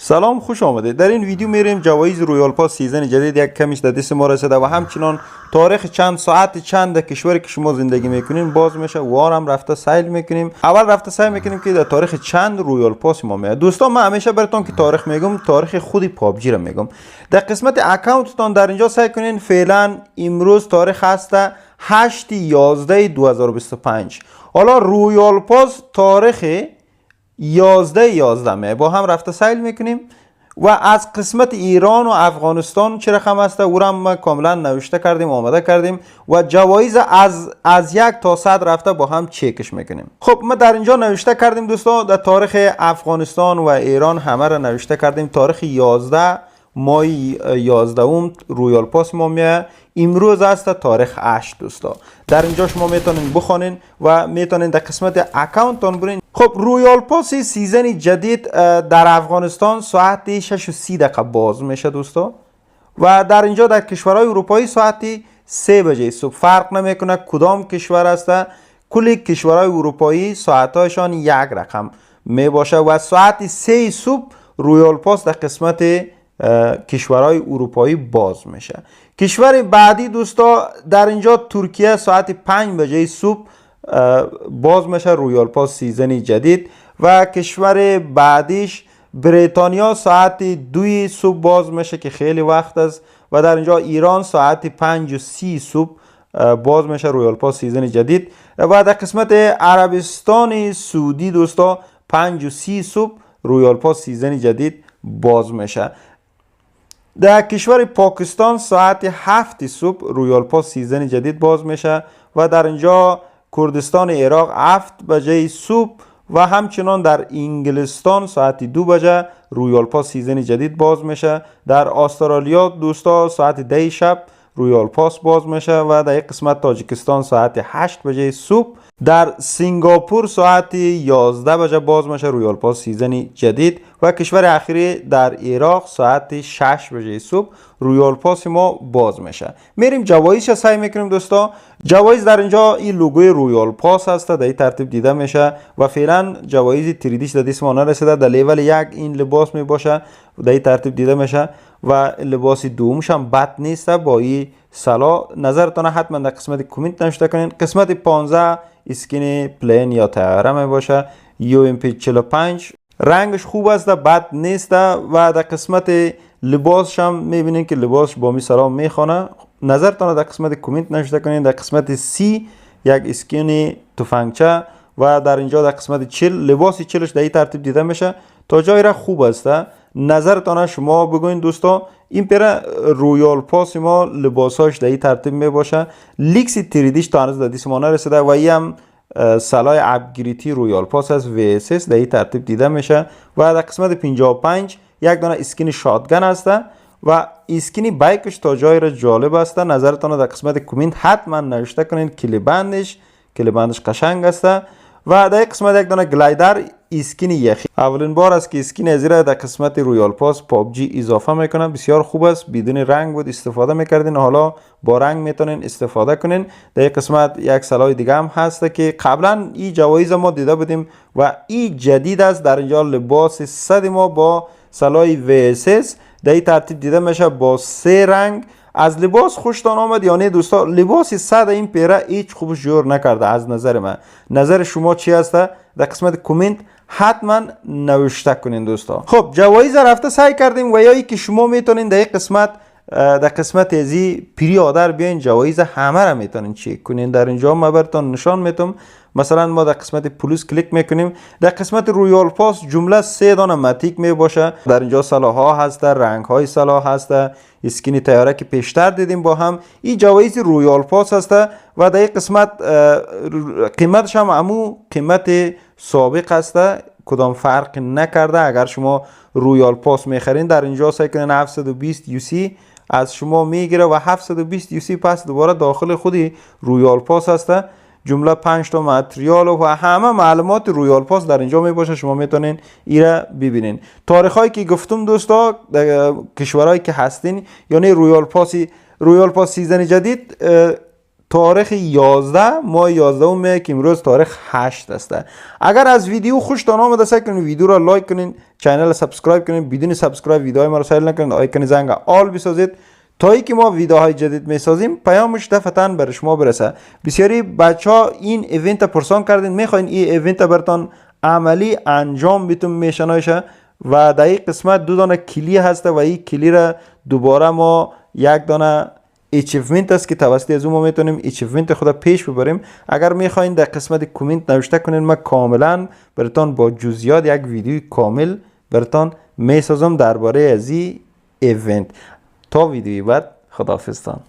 سلام، خوش آمدید. در این ویدیو میریم جوایز رویال پاس سیزن جدید یک کمیش در دست ما رسیده و همچنان تاریخ چند ساعت چند کشوری که شما زندگی میکنین باز میشه و هم رفته سیل میکنیم. اول رفته سیل میکنیم که در تاریخ چند رویال پاس ما میاد. دوستان من همیشه براتون که تاریخ میگم تاریخ خودی پابجی رو میگم. در قسمت اکانتتون در اینجا سعی کنین فعلا امروز تاریخ هسته 8/11/2025. حالا رویال پاس تاریخ 11 می با هم رفته سیل میکنیم و از قسمت ایران و افغانستان چه رقم هسته او را ما کاملا نوشته کردیم، آماده کردیم و جوایز از 1 تا 100 رفته با هم چکش میکنیم. خب ما در اینجا نوشته کردیم دوستان، در تاریخ افغانستان و ایران همه را نوشته کردیم. تاریخ 11 ماه 11 رویال پاس ما میاد. امروز است تاریخ 8 دوستا. در اینجا شما میتونین بخونین و میتونین در قسمت اکانتتون برین. خب رویال پاس سیزن جدید در افغانستان ساعت 6:30 باز میشه دوستا و در اینجا در کشورهای اروپایی ساعت 3 بجه صبح. فرق نمیکنه کدام کشور است، کل کشورهای اروپایی ساعتهاشان یک رقم می باشه و ساعت 3 صبح رویال پاس در قسمت کشورهای اروپایی باز میشه. کشور بعدی دوستا در اینجا ترکیه ساعت 5 بجه صبح باز میشه رویال پاس سیزن جدید و کشور بعدیش بریتانیا ساعت 2 صبح باز میشه که خیلی وقت است و در اینجا ایران ساعت 5:30 صبح باز میشه رویال پاس سیزن جدید و در قسمت عربستان سعودی دوستا 5:30 صبح رویال پاس سیزن جدید باز میشه. در کشور پاکستان ساعت 7 صبح رویال پاس سیزن جدید باز میشه و در اینجا کردستان عراق 7 بجه صبح و همچنان در انگلستان ساعت 2 بجه رویال پاس سیزن جدید باز میشه. در استرالیا دوستا ساعت 10 شب رویال پاس باز میشه و در یک قسمت تاجیکستان ساعت 8 بجه صبح. در سنگاپور ساعت 11 بجه باز میشه رویال پاس سیزن جدید و کشور اخیری در عراق ساعت 6 بجه صبح رویال پاس ما باز میشه. میریم جوایزش سعی میکنیم دوستا. جوایز در اینجا این لوگوی رویال پاس هست، در این ترتیب دیده میشه و فعلا جوایز تریدیش در دست ما نرسیده. در لیول 1 این لباس می باشه در این ترتیب دیده میشه و لباس دومش هم بد نیست با این سلا. نظرتان حتما در قسمت کامنت نوشته کنین. قسمت 15 اسکین پلین یا طیاره می باشه. UMP 45 رنگش خوب است، بد نیست و در قسمت لباسش هم میبینین که لباسش با می سلام میخونه. نظرتان در قسمت کامنت نوشته کنین. در قسمت C یک اسکین تفنگچه و در اینجا در قسمت 40 لباس 40ش در این ترتیب دیده میشه. تا جایی را خوب است. نظرتان شما بگوین دوستا. این پر رویال پاس ما لباساش در این ترتیب می باشه. لیکس تریدیش تا هنوز در دست ما نرسیده و این هم سلاح اپگریدی رویال پاس از VSS در این ترتیب دیده میشه و در قسمت 55 یک دانه اسکین شاتگن است و اسکین بایکش تا جایی را جالب است. نظرتان در قسمت کامنت حتما نوشته کنین. کلیبندش قشنگ است و در قسمت یک دانه گلایدر اسکین یخی. اولین بار است که اسکین از را در قسمت رویال پاس پابجی اضافه میکنم. بسیار خوب است. بدون رنگ بود استفاده میکردین، حالا با رنگ میتونین استفاده کنین. در قسمت یک سلاح دیگه هم هست که قبلا این جوایز ما دیده بودیم و این جدید است. در اینجا لباس 100 ما با سلاح VSS در این ترتیب دیده میشه با 3 رنگ. از لباس خوشتان آمد یا نه دوستا؟ لباس 100 این پیره هیچ خوبش جور نکرده از نظر من. نظر شما چی است؟ در قسمت کامنت حتما نوشته کنین دوستا. خب جوایز رفته سعی کردیم و یا ای که شما میتونین در قسمت ازی پری آدر بیاین جوایز همه را میتونین چک کنین. در اینجا ما براتون نشان میتونم. مثلا ما در قسمت پلوس کلیک میکنیم. در قسمت رویال پاس جمله 3 دانه ماتیک می باشه. در اینجا سلاح ها هست، رنگ های سلاح هست، اسکین طیاره که پیشتر دیدیم با هم. این جوایز رویال پاس هست و در این قسمت قیمتش هم همون قیمت سابق هست، کدام فرق نکرده. اگر شما رویال پاس میخرین در اینجا سعی کنین 720 UC از شما میگیره و 720 UC پس دوباره داخل خودی رویال پاس هست. جمله 5 تا متریال و همه معلومات رویال پاس در اینجا می باشه. شما میتونین ایره ببینین. تاریخ هایی که گفتم دوستا کشورهایی که هستین یعنی رویال پاس سیزن جدید تاریخ 11 ماه 11 ماه که امروز تاریخ 8 است. اگر از ویدیو خوشتان آمد است که ویدیو را لایک کنین، چینل سابسکرایب کنین، بدون سابسکرایب ویدیوهای ما را سیل نکنین، آیکن زنگ آل بسازید تا ای که ما ویدیوهای جدید میسازیم پیامش دفعتاً بر شما برسه. بسیاری بچه این ایونت پرسان کردین میخواین این ایونت برتان عملی انجام بیتون میشنایشه و در این قسمت 2 دانه کلی هسته و این کلی را دوباره ما یک دانه اچیومنت است که توسط از اون ما میتونیم اچیومنت خود پیش ببریم. اگر میخواین در قسمت کامنت نوشته کنین، ما کاملا براتون با جزئیات یک ویدیو کامل براتون میسازم درباره از این ایونت. تا ویدیوی بعد، خداحافظتان.